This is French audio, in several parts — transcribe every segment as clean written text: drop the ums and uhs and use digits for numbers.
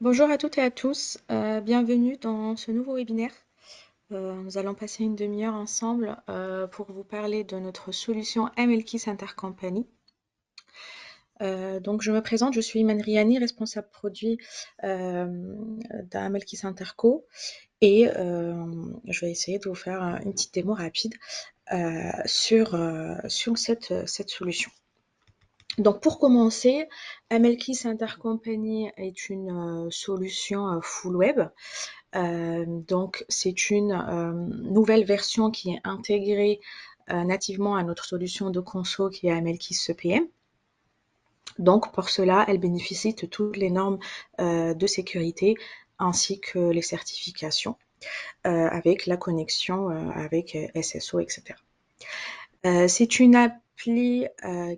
Bonjour à toutes et à tous, bienvenue dans ce nouveau webinaire. Nous allons passer une demi-heure ensemble pour vous parler de notre solution MLKeys Intercompany. Donc je me présente, je suis Iman Riani, responsable produit d'MLKeys Interco et je vais essayer de vous faire une petite démo rapide sur cette solution. Donc pour commencer, MLKeys Intercompany est une solution full web. Donc c'est une nouvelle version qui est intégrée nativement à notre solution de conso qui est MLKeys CPM. Donc pour cela, elle bénéficie de toutes les normes de sécurité ainsi que les certifications avec la connexion avec SSO, etc. C'est une appli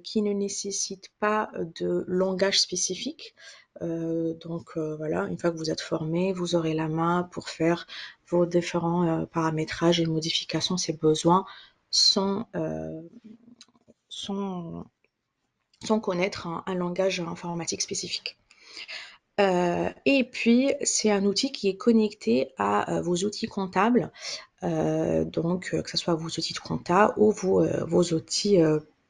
qui ne nécessite pas de langage spécifique. Voilà, une fois que vous êtes formé, vous aurez la main pour faire vos différents paramétrages et modifications si besoin sans, sans, sans connaître un langage informatique spécifique. Et puis, c'est un outil qui est connecté à vos outils comptables, que ce soit vos outils de compta ou vos outils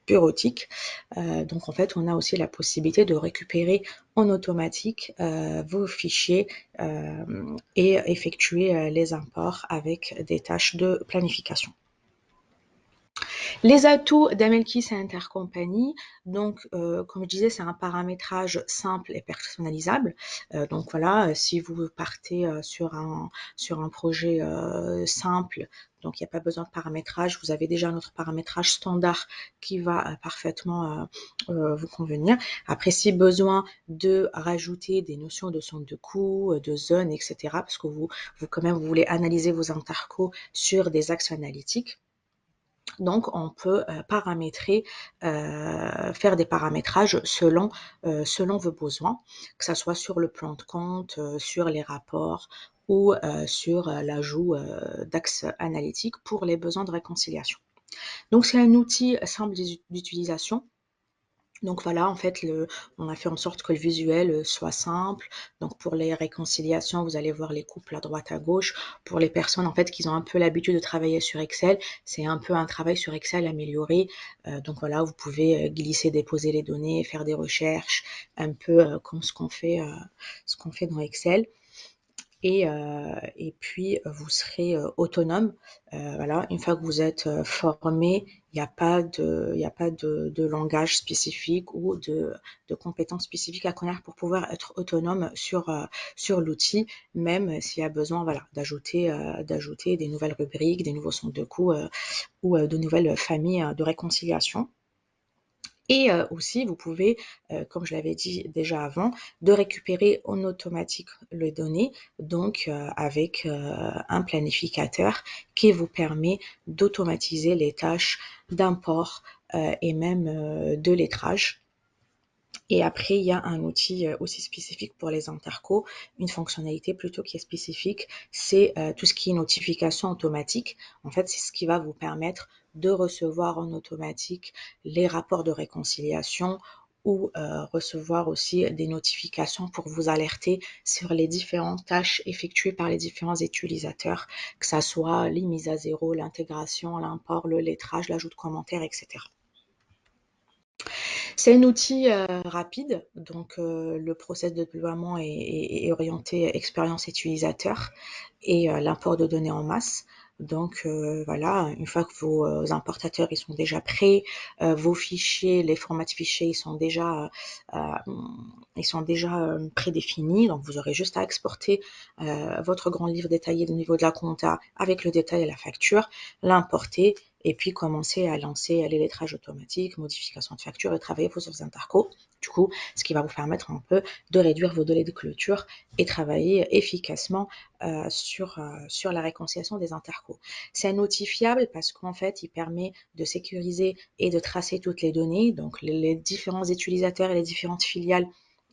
bureautiques. Donc en fait, on a aussi la possibilité de récupérer en automatique vos fichiers et effectuer les imports avec des tâches de planification. Les atouts d'Amelkis Intercompany, donc comme je disais, c'est un paramétrage simple et personnalisable. Donc voilà, si vous partez sur un projet simple, donc il n'y a pas besoin de paramétrage, vous avez déjà notre paramétrage standard qui va parfaitement vous convenir. Après, si besoin de rajouter des notions de centre de coût, de zone, etc., parce que vous quand même, vous voulez analyser vos intercos sur des axes analytiques. Donc, on peut paramétrer, faire des paramétrages selon vos besoins, que ça soit sur le plan de compte, sur les rapports ou sur l'ajout d'axes analytiques pour les besoins de réconciliation. Donc, c'est un outil simple d'utilisation. Donc voilà, en fait, on a fait en sorte que le visuel soit simple. Donc pour les réconciliations, vous allez voir les couples à droite à gauche. Pour les personnes en fait qui ont un peu l'habitude de travailler sur Excel, c'est un peu un travail sur Excel amélioré. Donc voilà, vous pouvez glisser, déposer les données, faire des recherches, un peu comme ce qu'on fait dans Excel. Et puis, vous serez autonome. Voilà, une fois que vous êtes formé, il n'y a pas de langage spécifique ou de compétences spécifiques à connaître pour pouvoir être autonome sur l'outil, même s'il y a besoin voilà, d'ajouter des nouvelles rubriques, des nouveaux centres de coûts ou de nouvelles familles de réconciliation. Et aussi, vous pouvez, comme je l'avais dit déjà avant, de récupérer en automatique les données, donc avec un planificateur qui vous permet d'automatiser les tâches d'import et même de lettrage. Et après, il y a un outil aussi spécifique pour les intercos, une fonctionnalité plutôt qui est spécifique, c'est tout ce qui est notification automatique. En fait, c'est ce qui va vous permettre de recevoir en automatique les rapports de réconciliation ou recevoir aussi des notifications pour vous alerter sur les différentes tâches effectuées par les différents utilisateurs, que ça soit les mises à zéro, l'intégration, l'import, le lettrage, l'ajout de commentaires, etc. C'est un outil rapide, donc le process de déploiement est orienté expérience utilisateur et l'import de données en masse. Donc voilà, une fois que vos importateurs ils sont déjà prêts, vos fichiers, les formats de fichiers ils sont déjà prédéfinis. Donc vous aurez juste à exporter votre grand livre détaillé au niveau de la compta avec le détail et la facture, l'importer et puis commencer à lancer les lettrages automatiques, modification de facture et travailler vos intercos. Du coup, ce qui va vous permettre un peu de réduire vos délais de clôture et travailler efficacement sur la réconciliation des intercos. C'est un outil fiable parce qu'en fait, il permet de sécuriser et de tracer toutes les données. Donc, les différents utilisateurs et les différentes filiales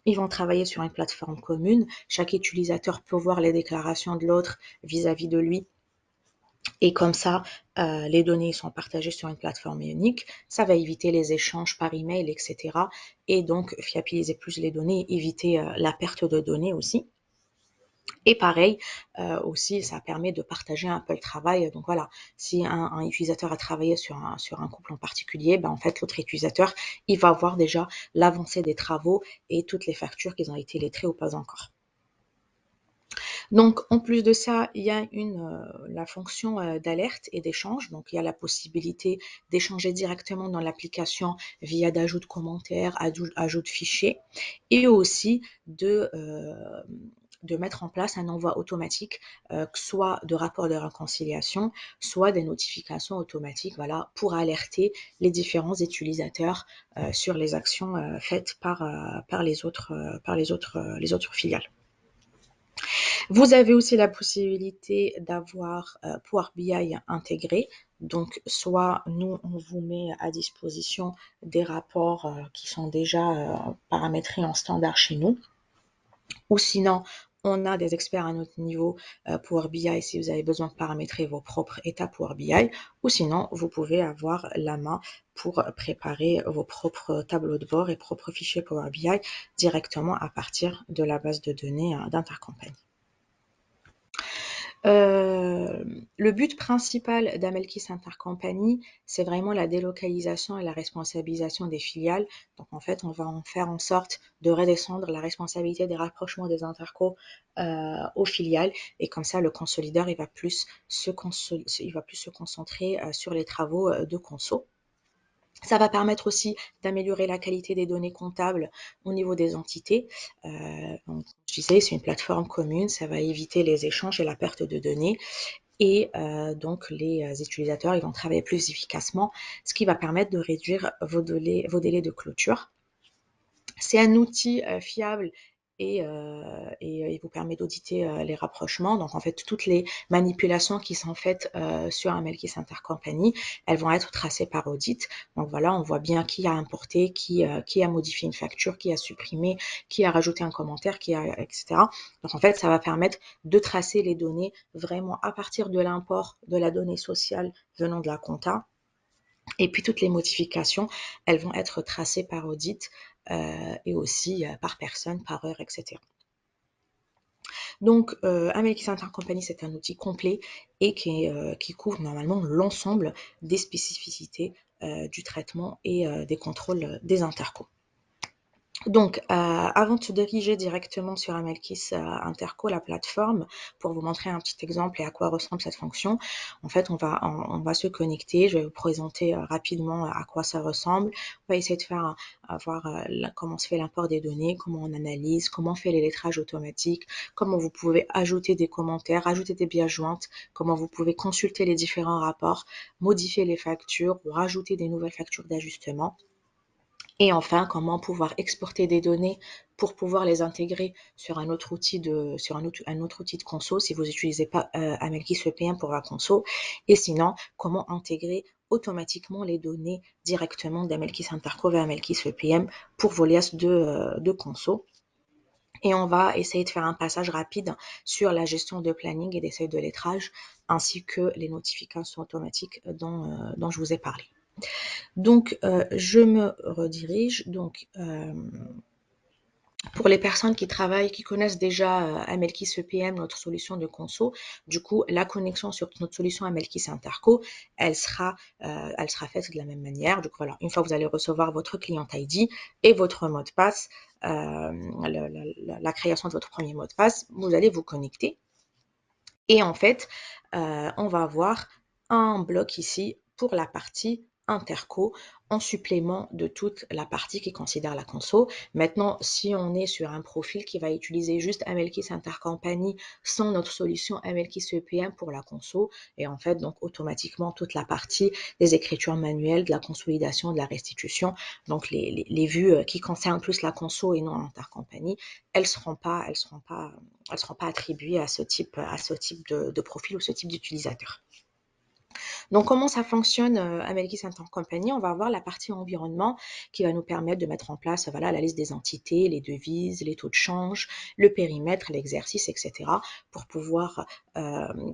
ils vont travailler sur une plateforme commune. Chaque utilisateur peut voir les déclarations de l'autre vis-à-vis de lui. Et comme ça, les données sont partagées sur une plateforme unique. Ça va éviter les échanges par email, etc. Et donc, fiabiliser plus les données, éviter la perte de données aussi. Et pareil, aussi, ça permet de partager un peu le travail. Donc voilà, si un utilisateur a travaillé sur un couple en particulier, ben en fait, l'autre utilisateur, il va voir déjà l'avancée des travaux et toutes les factures qui ont été lettrées ou pas encore. Donc, en plus de ça, il y a la fonction d'alerte et d'échange. Donc, il y a la possibilité d'échanger directement dans l'application via d'ajout de commentaires, ajout de fichiers, et aussi de mettre en place un envoi automatique, soit de rapports de réconciliation, soit des notifications automatiques, voilà, pour alerter les différents utilisateurs sur les actions faites par les autres filiales. Vous avez aussi la possibilité d'avoir Power BI intégré. Donc, soit nous, on vous met à disposition des rapports qui sont déjà paramétrés en standard chez nous, ou sinon, on a des experts à notre niveau Power BI si vous avez besoin de paramétrer vos propres états Power BI, ou sinon, vous pouvez avoir la main pour préparer vos propres tableaux de bord et propres fichiers Power BI directement à partir de la base de données d'Intercompany. Le but principal d'Amelkis Intercompany, c'est vraiment la délocalisation et la responsabilisation des filiales. Donc en fait, on va en faire en sorte de redescendre la responsabilité des rapprochements des intercos aux filiales, et comme ça, le consolideur il va plus se concentrer sur les travaux de conso. Ça va permettre aussi d'améliorer la qualité des données comptables au niveau des entités. Donc, je disais, c'est une plateforme commune, ça va éviter les échanges et la perte de données. Et donc, les utilisateurs ils vont travailler plus efficacement, ce qui va permettre de réduire vos délais de clôture. C'est un outil fiable et il vous permet d'auditer les rapprochements. Donc, en fait, toutes les manipulations qui sont faites sur Amelkis Intercompany, elles vont être tracées par audit. Donc, voilà, on voit bien qui a importé, qui a modifié une facture, qui a supprimé, qui a rajouté un commentaire, etc. Donc, en fait, ça va permettre de tracer les données vraiment à partir de l'import de la donnée sociale venant de la compta. Et puis toutes les modifications, elles vont être tracées par audit et aussi par personne, par heure, etc. Donc, Amelkis Intercompany, c'est un outil complet et qui couvre normalement l'ensemble des spécificités du traitement et des contrôles des intercos. Donc, avant de se diriger directement sur Amelkis Interco, la plateforme, pour vous montrer un petit exemple et à quoi ressemble cette fonction, en fait, on va se connecter. Je vais vous présenter rapidement à quoi ça ressemble. On va essayer de voir comment se fait l'import des données, comment on analyse, comment on fait les lettrages automatiques, comment vous pouvez ajouter des commentaires, ajouter des pièces jointes, comment vous pouvez consulter les différents rapports, modifier les factures ou rajouter des nouvelles factures d'ajustement. Et enfin, comment pouvoir exporter des données pour pouvoir les intégrer sur un autre outil de conso si vous n'utilisez pas Amelkis EPM pour la conso. Et sinon, comment intégrer automatiquement les données directement d'Amelkis Interco vers Amelkis EPM pour vos liasses de conso. Et on va essayer de faire un passage rapide sur la gestion de planning et des seuils de lettrage, ainsi que les notifications automatiques dont je vous ai parlé. Donc, je me redirige. Donc, pour les personnes qui travaillent, qui connaissent déjà Amelkis EPM, notre solution de conso, du coup, la connexion sur notre solution Amelkis Interco, elle sera faite de la même manière. Donc voilà, une fois que vous allez recevoir votre client ID et votre mot de passe, la création de votre premier mot de passe, vous allez vous connecter. Et en fait, on va avoir un bloc ici pour la partie interco en supplément de toute la partie qui considère la conso. Maintenant, si on est sur un profil qui va utiliser juste Amelkis Intercompany sans notre solution Amelkis EPM pour la conso, et en fait, donc automatiquement toute la partie des écritures manuelles, de la consolidation, de la restitution, donc les vues qui concernent plus la conso et non l'Intercompany, elles seront pas attribuées à ce type de profil ou ce type d'utilisateur. Donc, comment ça fonctionne Amelkis Intercompany? On va avoir la partie environnement qui va nous permettre de mettre en place voilà, la liste des entités, les devises, les taux de change, le périmètre, l'exercice, etc. pour pouvoir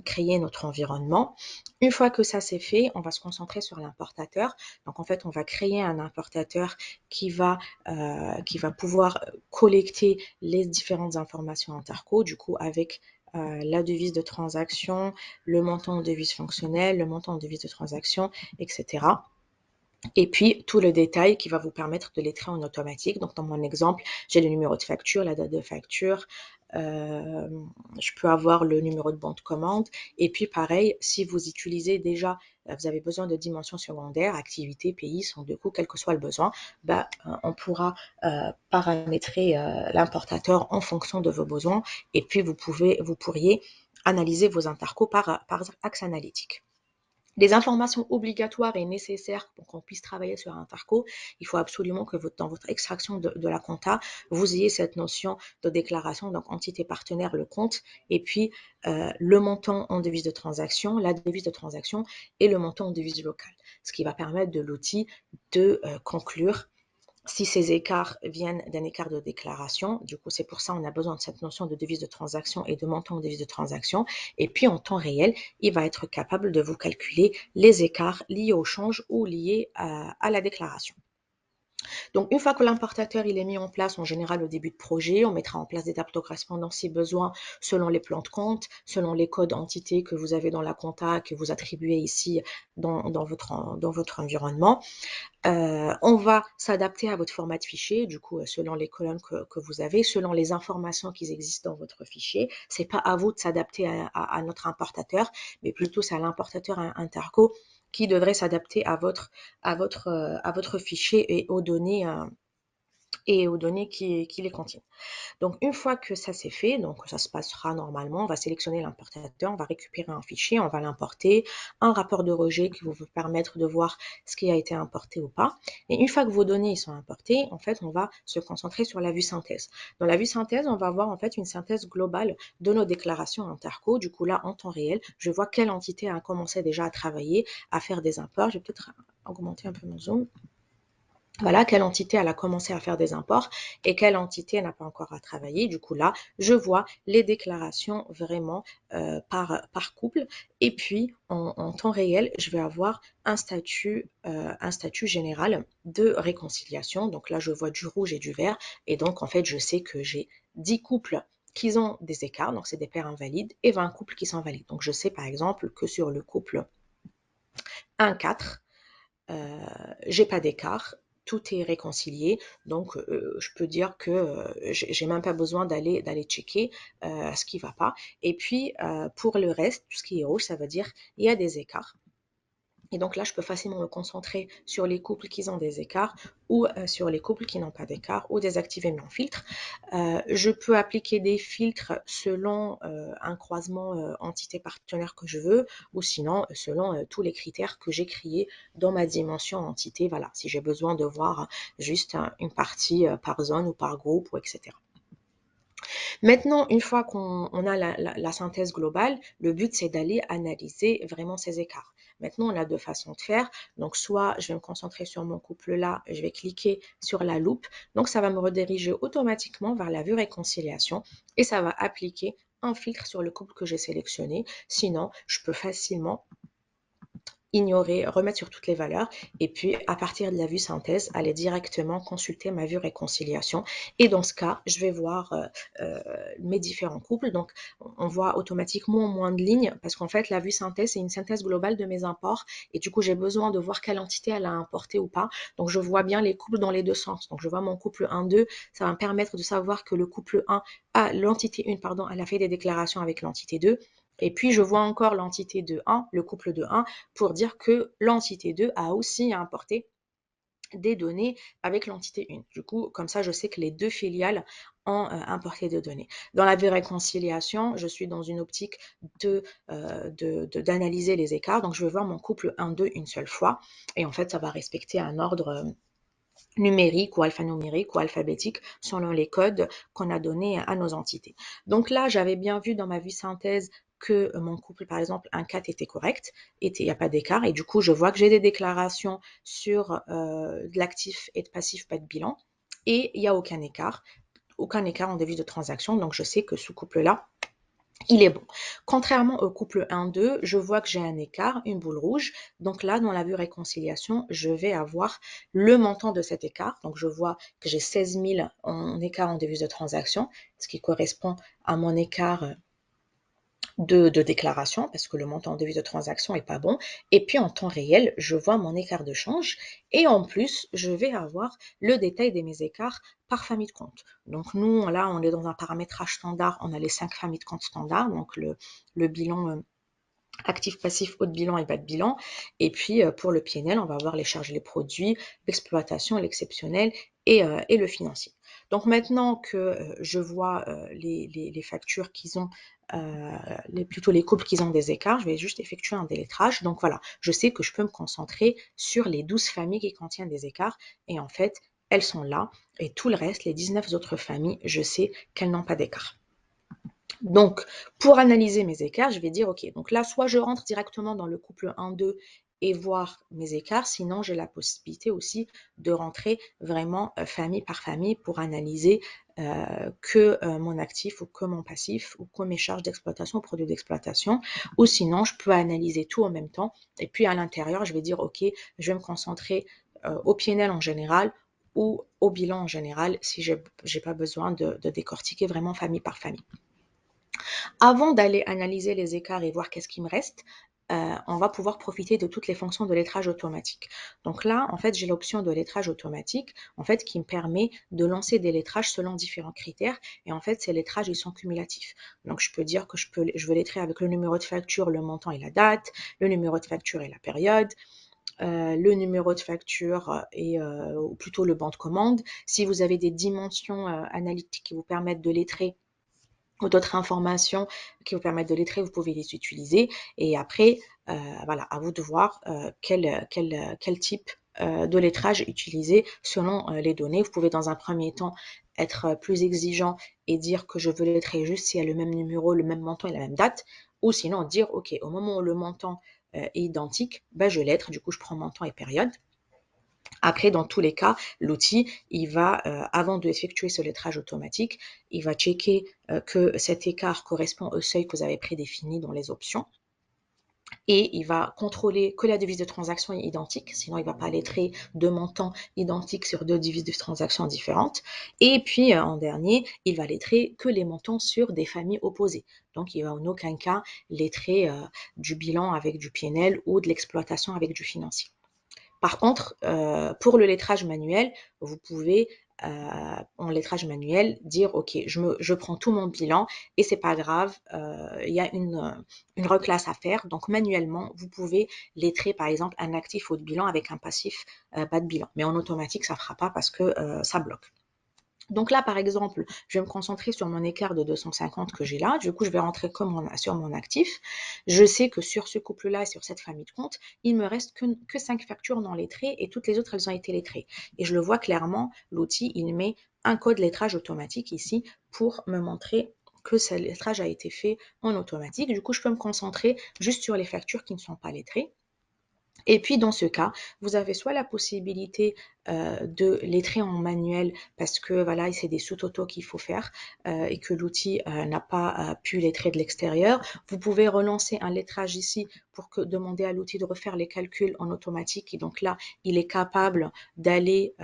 créer notre environnement. Une fois que ça c'est fait, on va se concentrer sur l'importateur. Donc, en fait, on va créer un importateur qui va pouvoir collecter les différentes informations interco, du coup, avec la devise de transaction, le montant de devise fonctionnelle, le montant de devise de transaction, etc. Et puis, tout le détail qui va vous permettre de les traiter en automatique. Donc, dans mon exemple, j'ai le numéro de facture, la date de facture, euh, je peux avoir le numéro de bon de commande. Et puis, pareil, si vous utilisez déjà, vous avez besoin de dimensions secondaires, activité, pays, sont de coût, quel que soit le besoin, on pourra paramétrer l'importateur en fonction de vos besoins. Et puis, vous pourriez analyser vos intercos par axe analytique. Les informations obligatoires et nécessaires pour qu'on puisse travailler sur un Interco, il faut absolument que dans votre extraction de la compta, vous ayez cette notion de déclaration, donc entité partenaire, le compte, et puis le montant en devise de transaction, la devise de transaction et le montant en devise locale, ce qui va permettre de l'outil de conclure si ces écarts viennent d'un écart de déclaration. Du coup, c'est pour ça qu'on a besoin de cette notion de devise de transaction et de montant de devise de transaction. Et puis, en temps réel, il va être capable de vous calculer les écarts liés au change ou liés à la déclaration. Donc, une fois que l'importateur il est mis en place, en général au début de projet, on mettra en place des tables de correspondance si besoin, selon les plans de compte, selon les codes entités que vous avez dans la compta, que vous attribuez ici dans votre environnement. On va s'adapter à votre format de fichier, du coup, selon les colonnes que vous avez, selon les informations qui existent dans votre fichier. C'est pas à vous de s'adapter à notre importateur, mais plutôt c'est à l'importateur Interco qui devrait s'adapter à votre fichier et aux données qui les contiennent. Donc, une fois que ça c'est fait, donc ça se passera normalement, on va sélectionner l'importateur, on va récupérer un fichier, on va l'importer, un rapport de rejet qui va vous permettre de voir ce qui a été importé ou pas. Et une fois que vos données sont importées, en fait, on va se concentrer sur la vue synthèse. Dans la vue synthèse, on va avoir en fait une synthèse globale de nos déclarations interco. Du coup, là, en temps réel, je vois quelle entité a commencé déjà à travailler, à faire des imports. Je vais peut-être augmenter un peu mon zoom. Voilà, quelle entité elle a commencé à faire des imports et quelle entité n'a pas encore à travailler. Du coup, là, je vois les déclarations vraiment par couple. Et puis, en temps réel, je vais avoir un statut général de réconciliation. Donc là, je vois du rouge et du vert. Et donc, en fait, je sais que j'ai 10 couples qui ont des écarts, donc c'est des paires invalides, et 20 couples qui sont valides. Donc, je sais par exemple que sur le couple 1-4, j'ai pas d'écart, tout est réconcilié, donc je peux dire que j'ai même pas besoin d'aller checker ce qui va pas. Et puis pour le reste, tout ce qui est rouge, ça veut dire il y a des écarts. Et donc là, je peux facilement me concentrer sur les couples qui ont des écarts ou sur les couples qui n'ont pas d'écart ou désactiver mon filtre. Je peux appliquer des filtres selon un croisement entité partenaire que je veux ou sinon selon tous les critères que j'ai créés dans ma dimension entité. Voilà, si j'ai besoin de voir juste une partie par zone ou par groupe ou etc. Maintenant, une fois qu'on a la synthèse globale, le but c'est d'aller analyser vraiment ces écarts. Maintenant, on a deux façons de faire. Donc, soit je vais me concentrer sur mon couple là, je vais cliquer sur la loupe. Donc, ça va me rediriger automatiquement vers la vue réconciliation et ça va appliquer un filtre sur le couple que j'ai sélectionné. Sinon, je peux facilement ignorer, remettre sur toutes les valeurs et puis à partir de la vue synthèse, aller directement consulter ma vue réconciliation et dans ce cas, je vais voir mes différents couples. Donc, on voit automatiquement moins de lignes parce qu'en fait, la vue synthèse, c'est une synthèse globale de mes imports et du coup, j'ai besoin de voir quelle entité elle a importé ou pas. Donc, je vois bien les couples dans les deux sens. Donc, je vois mon couple 1-2, ça va me permettre de savoir que le couple 1 l'entité 1, pardon, elle a fait des déclarations avec l'entité 2. Et puis, je vois encore l'entité de 1, le couple de 1, pour dire que l'entité 2 a aussi importé des données avec l'entité 1. Du coup, comme ça, je sais que les deux filiales ont importé des données. Dans la réconciliation, je suis dans une optique d'analyser les écarts. Donc, je vais voir mon couple 1-2 une seule fois. Et en fait, ça va respecter un ordre numérique ou alphanumérique ou alphabétique selon les codes qu'on a donnés à nos entités. Donc là, j'avais bien vu dans ma vue synthèse que mon couple, par exemple, un 4 était correct, il n'y a pas d'écart, et du coup, je vois que j'ai des déclarations sur de l'actif et de passif, pas de bilan, et il n'y a aucun écart en devise de transaction, donc je sais que ce couple-là, il est bon. Contrairement au couple 1-2, je vois que j'ai un écart, une boule rouge. Donc là, dans la vue réconciliation, je vais avoir le montant de cet écart. Donc je vois que j'ai 16 000 en écart en devise de transaction, ce qui correspond à mon écart de déclaration, parce que le montant en devise de transaction est pas bon. Et puis en temps réel, je vois mon écart de change. Et en plus, je vais avoir le détail de mes écarts par famille de compte. Donc nous, là, on est dans un paramétrage standard. On a les 5 familles de compte standard. Donc le bilan actif, passif, haut de bilan et bas de bilan. Et puis pour le PNL, on va avoir les charges et les produits, l'exploitation, l'exceptionnel et le financier. Donc maintenant que je vois les factures qu'ils ont, plutôt les couples qui ont des écarts, je vais juste effectuer un délettrage. Donc voilà, je sais que je peux me concentrer sur les 12 familles qui contiennent des écarts. Et en fait, elles sont là. Et tout le reste, les 19 autres familles, je sais qu'elles n'ont pas d'écart. Donc, pour analyser mes écarts, je vais dire, OK, donc là, soit je rentre directement dans le couple 1-2 et voir mes écarts, sinon j'ai la possibilité aussi de rentrer vraiment famille par famille pour analyser que mon actif ou que mon passif ou que mes charges d'exploitation, produits d'exploitation, ou sinon je peux analyser tout en même temps et puis à l'intérieur, je vais dire, OK, je vais me concentrer au PNL en général ou au bilan en général si j'ai pas besoin de décortiquer vraiment famille par famille. Avant d'aller analyser les écarts et voir qu'est-ce qui me reste, on va pouvoir profiter de toutes les fonctions de lettrage automatique. Donc là, en fait, j'ai l'option de lettrage automatique, en fait, qui me permet de lancer des lettrages selon différents critères. Et en fait, ces lettrages, ils sont cumulatifs. Donc, je peux dire que je veux lettrer avec le numéro de facture, le montant et la date, le numéro de facture et la période, le numéro de facture ou plutôt le banc de commande. Si vous avez des dimensions analytiques qui vous permettent de lettrer ou d'autres informations qui vous permettent de lettrer, vous pouvez les utiliser. Et après, voilà, à vous de voir quel type de lettrage utiliser selon les données. Vous pouvez dans un premier temps être plus exigeant et dire que je veux lettrer juste s'il y a le même numéro, le même montant et la même date. Ou sinon dire, OK, au moment où le montant est identique, ben je lettre, du coup je prends montant et période. Après, dans tous les cas, l'outil, il va, avant d'effectuer ce lettrage automatique, il va checker que cet écart correspond au seuil que vous avez prédéfini dans les options. Et il va contrôler que la devise de transaction est identique, sinon il ne va pas lettrer deux montants identiques sur deux devises de transaction différentes. Et puis, en dernier, il va lettrer que les montants sur des familles opposées. Donc, il ne va en aucun cas lettrer du bilan avec du PNL ou de l'exploitation avec du financier. Par contre, pour le lettrage manuel, vous pouvez en lettrage manuel dire OK, je prends tout mon bilan et c'est pas grave, il y a une reclasse à faire. Donc manuellement, vous pouvez lettrer par exemple un actif haut de bilan avec un passif bas de bilan. Mais en automatique, ça ne fera pas parce que ça bloque. Donc là, par exemple, je vais me concentrer sur mon écart de 250 que j'ai là. Du coup, je vais rentrer sur mon actif. Je sais que sur ce couple-là et sur cette famille de comptes, il me reste que 5 factures non lettrées et toutes les autres, elles ont été lettrées. Et je le vois clairement, l'outil, il met un code lettrage automatique ici pour me montrer que ce lettrage a été fait en automatique. Du coup, je peux me concentrer juste sur les factures qui ne sont pas lettrées. Et puis dans ce cas, vous avez soit la possibilité de lettrer en manuel parce que voilà, c'est des sous-totaux qu'il faut faire et que l'outil n'a pas pu lettrer de l'extérieur. Vous pouvez relancer un lettrage ici pour demander à l'outil de refaire les calculs en automatique. Et donc là, il est capable d'aller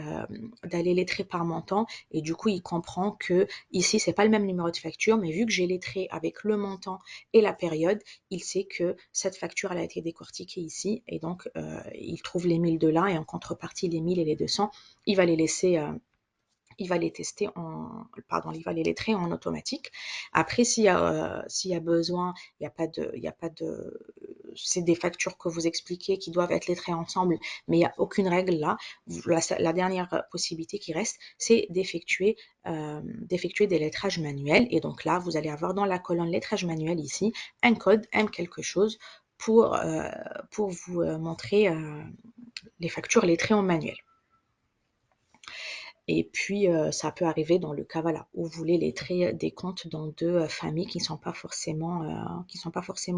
lettrer par montant et du coup, il comprend que ici, c'est pas le même numéro de facture, mais vu que j'ai lettré avec le montant et la période, il sait que cette facture elle a été décortiquée ici et donc il trouve les 1000 de là et en contrepartie les 1000 et les 200, il va les laisser il va les tester il va les lettrer en automatique. Après, s'il y a besoin, il y a pas de, c'est des factures que vous expliquez qui doivent être lettrées ensemble, mais il n'y a aucune règle là. La dernière possibilité qui reste, c'est d'effectuer des lettrages manuels. Et donc là, vous allez avoir dans la colonne lettrage manuel ici, un code, M quelque chose, pour vous montrer les factures lettrées en manuel. Et puis, ça peut arriver dans le cas, voilà, où vous voulez lettrer des comptes dans deux familles qui sont pas forcément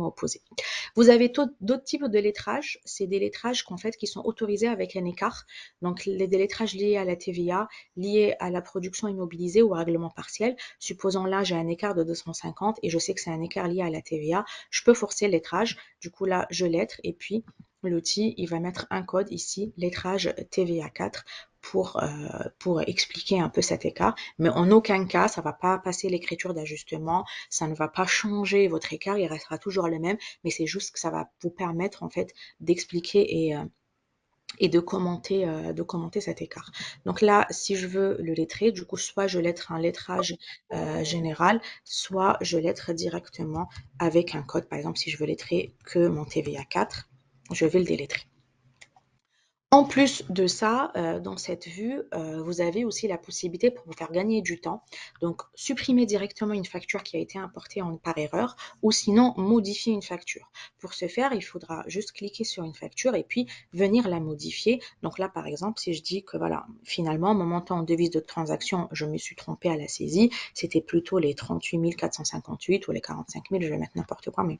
opposées. Vous avez d'autres types de lettrages. C'est des lettrages qu'en fait, qui sont autorisés avec un écart. Donc, des lettrages liés à la TVA, liés à la production immobilisée ou au règlement partiel. Supposons là, j'ai un écart de 250 et je sais que c'est un écart lié à la TVA. Je peux forcer le lettrage. Du coup, là, je lettre et puis l'outil, il va mettre un code ici, lettrage TVA 4 pour expliquer un peu cet écart. Mais en aucun cas, ça ne va pas passer l'écriture d'ajustement, ça ne va pas changer votre écart, il restera toujours le même, mais c'est juste que ça va vous permettre en fait d'expliquer et de commenter cet écart. Donc là, si je veux le lettrer, du coup, soit je lettre un lettrage général, soit je lettre directement avec un code. Par exemple, si je veux lettrer que mon TVA 4, je vais le délettrer. En plus de ça, dans cette vue, vous avez aussi la possibilité pour vous faire gagner du temps, donc supprimer directement une facture qui a été importée par erreur ou sinon modifier une facture. Pour ce faire, il faudra juste cliquer sur une facture et puis venir la modifier. Donc là, par exemple, si je dis que voilà, finalement, mon montant en devise de transaction, je me suis trompée à la saisie, c'était plutôt les 38 458 ou les 45 000, je vais mettre n'importe quoi, mais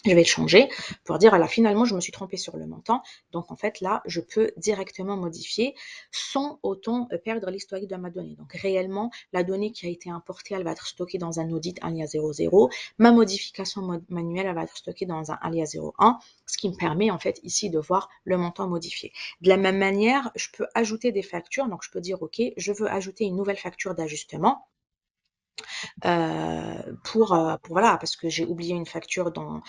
je vais le changer pour dire, voilà, finalement, je me suis trompée sur le montant. Donc, en fait, là, je peux directement modifier sans autant perdre l'historique de ma donnée. Donc, réellement, la donnée qui a été importée, elle va être stockée dans un audit alias 00. Ma modification manuelle, elle va être stockée dans un alias 01, ce qui me permet, en fait, ici, de voir le montant modifié. De la même manière, je peux ajouter des factures. Donc, je peux dire, OK, je veux ajouter une nouvelle facture d'ajustement. Pour voilà, parce que j'ai oublié une facture dans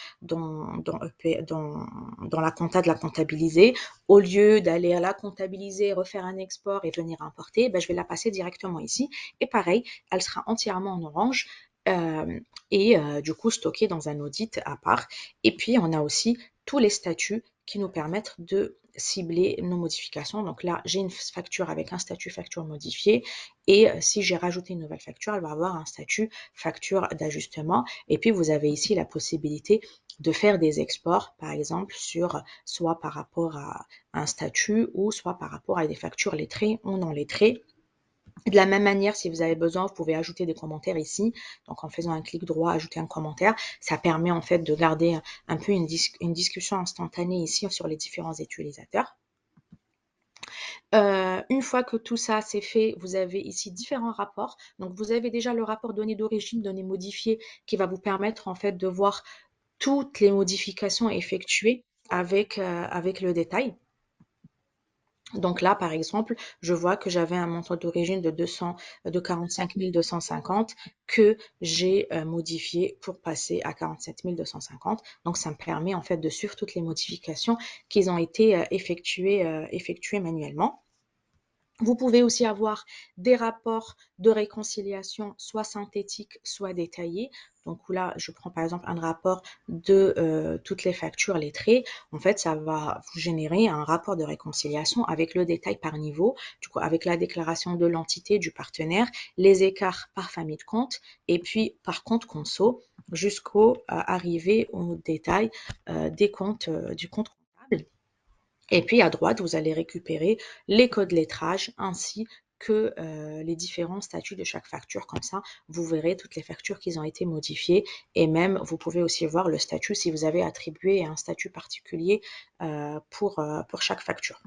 la compta de la comptabiliser. Au lieu d'aller à la comptabiliser, refaire un export et venir importer, ben, je vais la passer directement ici. Et pareil, elle sera entièrement en orange. Du coup stockée dans un audit à part. Et puis, on a aussi tous les statuts qui nous permettent de cibler nos modifications. Donc là, j'ai une facture avec un statut facture modifiée. Et si j'ai rajouté une nouvelle facture, elle va avoir un statut facture d'ajustement. Et puis, vous avez ici la possibilité de faire des exports, par exemple, soit par rapport à un statut ou soit par rapport à des factures lettrées ou non lettrées. De la même manière, si vous avez besoin, vous pouvez ajouter des commentaires ici. Donc, en faisant un clic droit, ajouter un commentaire. Ça permet en fait de garder un peu une discussion instantanée ici sur les différents utilisateurs. Une fois que tout ça c'est fait, vous avez ici différents rapports. Donc, vous avez déjà le rapport données d'origine, données modifiées, qui va vous permettre en fait de voir toutes les modifications effectuées avec le détail. Donc là, par exemple, je vois que j'avais un montant d'origine de 45 250 que j'ai modifié pour passer à 47 250. Donc, ça me permet en fait de suivre toutes les modifications qui ont été effectuées manuellement. Vous pouvez aussi avoir des rapports de réconciliation, soit synthétiques, soit détaillés. Donc là, je prends par exemple un rapport de toutes les factures lettrées. En fait, ça va vous générer un rapport de réconciliation avec le détail par niveau, du coup avec la déclaration de l'entité du partenaire, les écarts par famille de compte et puis par compte conso jusqu'au arriver au détail des comptes du compte comptable. Et puis à droite, vous allez récupérer les codes lettrage ainsi que les différents statuts de chaque facture. Comme ça, vous verrez toutes les factures qui ont été modifiées et même vous pouvez aussi voir le statut si vous avez attribué un statut particulier pour chaque facture.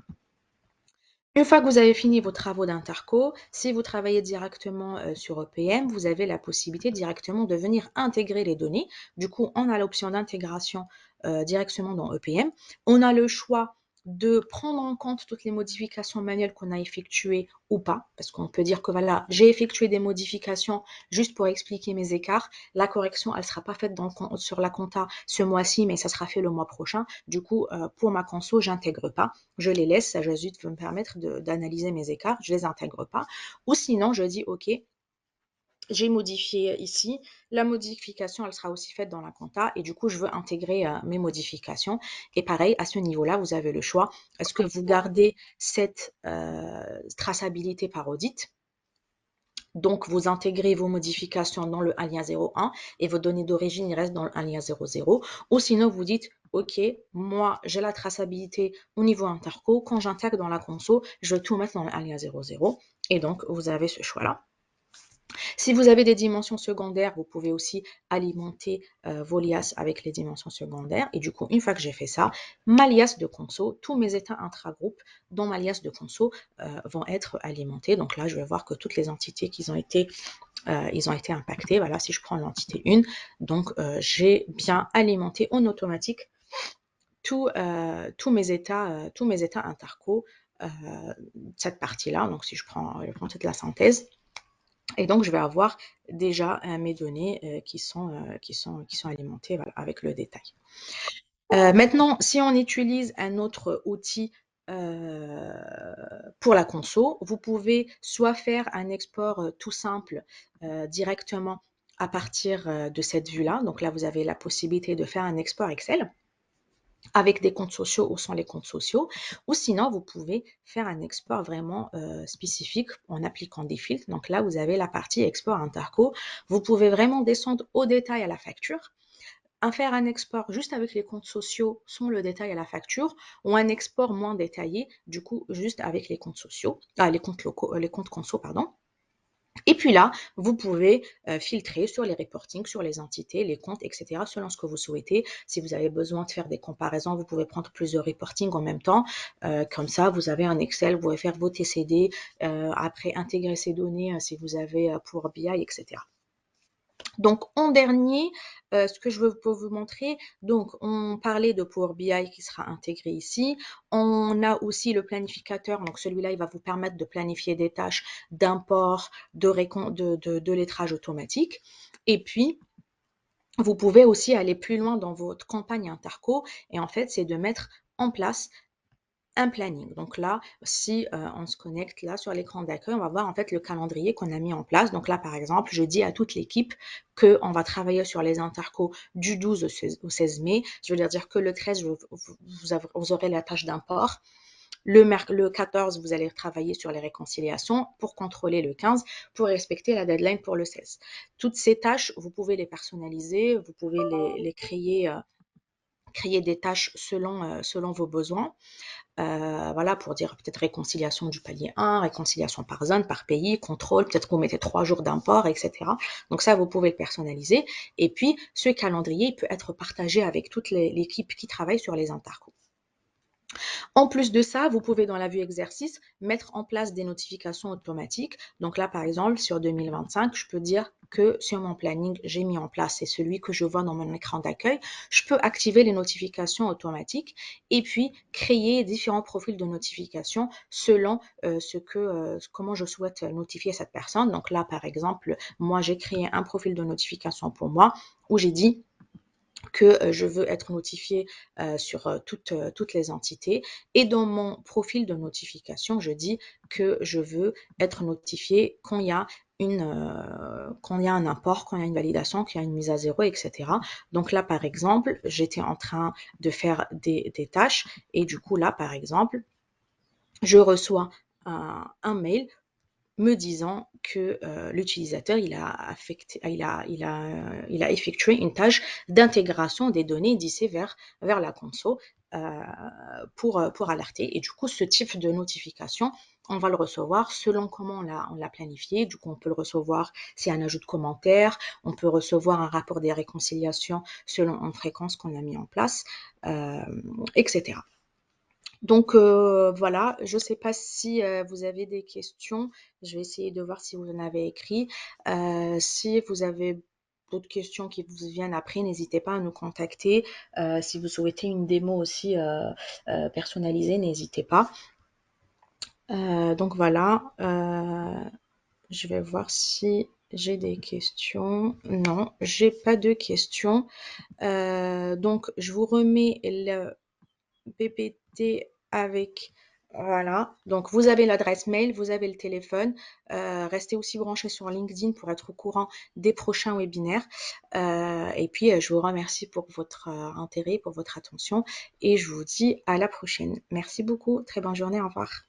Une fois que vous avez fini vos travaux d'interco, si vous travaillez directement sur EPM, vous avez la possibilité directement de venir intégrer les données. Du coup, on a l'option d'intégration directement dans EPM. On a le choix de prendre en compte toutes les modifications manuelles qu'on a effectuées ou pas, parce qu'on peut dire que voilà, j'ai effectué des modifications juste pour expliquer mes écarts. La correction, elle ne sera pas faite sur la compta ce mois-ci, mais ça sera fait le mois prochain. Du coup, pour ma conso, j'intègre pas. Je les laisse, ça juste me permettre d'analyser mes écarts, je les intègre pas. Ou sinon, je dis, OK, j'ai modifié ici, la modification, elle sera aussi faite dans la compta et du coup, je veux intégrer mes modifications. Et pareil, à ce niveau-là, vous avez le choix. Est-ce que vous gardez cette traçabilité par audit? Donc, vous intégrez vos modifications dans le alias 01 et vos données d'origine restent dans le alias 00. Ou sinon, vous dites, OK, moi, j'ai la traçabilité au niveau interco. Quand j'intègre dans la conso, je vais tout mettre dans le alias 00. Et donc, vous avez ce choix-là. Si vous avez des dimensions secondaires, vous pouvez aussi alimenter vos liasses avec les dimensions secondaires. Et du coup, une fois que j'ai fait ça, ma liasse de conso, tous mes états intragroupes dans ma liasse de conso vont être alimentés. Donc là, je vais voir que toutes les entités qui ont été impactées, voilà, si je prends l'entité 1, donc j'ai bien alimenté en automatique tous mes états interco, euh, cette partie-là. Donc si je prends toute la synthèse, et donc, je vais avoir déjà mes données qui sont alimentées, voilà, avec le détail. Maintenant, si on utilise un autre outil euh, pour la conso, vous pouvez soit faire un export tout simple directement à partir de cette vue-là. Donc là, vous avez la possibilité de faire un export Excel avec des comptes sociaux ou sans les comptes sociaux, ou sinon vous pouvez faire un export vraiment spécifique en appliquant des filtres. Donc là, vous avez la partie export interco. Vous pouvez vraiment descendre au détail à la facture, faire un export juste avec les comptes sociaux sans le détail à la facture, ou un export moins détaillé, du coup, juste avec les comptes sociaux, les comptes locaux, les comptes conso, pardon. Et puis là, vous pouvez filtrer sur les reportings, sur les entités, les comptes, etc., selon ce que vous souhaitez. Si vous avez besoin de faire des comparaisons, vous pouvez prendre plusieurs reportings en même temps. Comme ça, vous avez un Excel, vous pouvez faire vos TCD, après intégrer ces données si vous avez pour BI, etc. Donc, en dernier, ce que je veux vous montrer, donc on parlait de Power BI qui sera intégré ici. On a aussi le planificateur, donc celui-là, il va vous permettre de planifier des tâches d'import, de lettrage automatique. Et puis, vous pouvez aussi aller plus loin dans votre campagne Interco, et en fait, c'est de mettre en place un planning. Donc là, si on se connecte là sur l'écran d'accueil, on va voir en fait le calendrier qu'on a mis en place. Donc là, par exemple, je dis à toute l'équipe qu'on va travailler sur les intercos du 12 au 16 mai. Je veux dire que le 13, vous aurez la tâche d'import. Le 14, vous allez travailler sur les réconciliations pour contrôler le 15, pour respecter la deadline pour le 16. Toutes ces tâches, vous pouvez les personnaliser, vous pouvez les créer des tâches selon vos besoins. Voilà, pour dire peut-être réconciliation du palier 1, réconciliation par zone, par pays, contrôle, peut-être vous mettez 3 jours d'import, etc. Donc ça, vous pouvez le personnaliser. Et puis, ce calendrier peut être partagé avec toute l'équipe qui travaille sur les intercos. En plus de ça, vous pouvez dans la vue exercice mettre en place des notifications automatiques. Donc là, par exemple, sur 2025, je peux dire que sur mon planning, j'ai mis en place, c'est celui que je vois dans mon écran d'accueil, je peux activer les notifications automatiques et puis créer différents profils de notifications selon comment je souhaite notifier cette personne. Donc là, par exemple, moi, j'ai créé un profil de notification pour moi où j'ai dit que je veux être notifiée sur toutes les entités. Et dans mon profil de notification, je dis que je veux être notifiée quand il y a quand il y a un import, quand il y a une validation, qu'il y a une mise à zéro, etc. Donc là, par exemple, j'étais en train de faire des tâches et du coup, là, par exemple, je reçois un mail me disant que l'utilisateur il a effectué une tâche d'intégration des données d'ici vers la console pour alerter. Et du coup, ce type de notification, on va le recevoir selon comment on l'a planifié. Du coup, on peut le recevoir si un ajout de commentaire, on peut recevoir un rapport des réconciliations selon une fréquence qu'on a mis en place, euh, etc. Donc voilà, je ne sais pas si vous avez des questions. Je vais essayer de voir si vous en avez écrit. Si vous avez d'autres questions qui vous viennent après, n'hésitez pas à nous contacter. Si vous souhaitez une démo aussi personnalisée, n'hésitez pas. Donc voilà, je vais voir si j'ai des questions. Non, j'ai pas de questions. Donc je vous remets le PPT avec, voilà. Donc, vous avez l'adresse mail, vous avez le téléphone. Restez aussi branchés sur LinkedIn pour être au courant des prochains webinaires. Et puis, je vous remercie pour votre intérêt, pour votre attention et je vous dis à la prochaine. Merci beaucoup. Très bonne journée. Au revoir.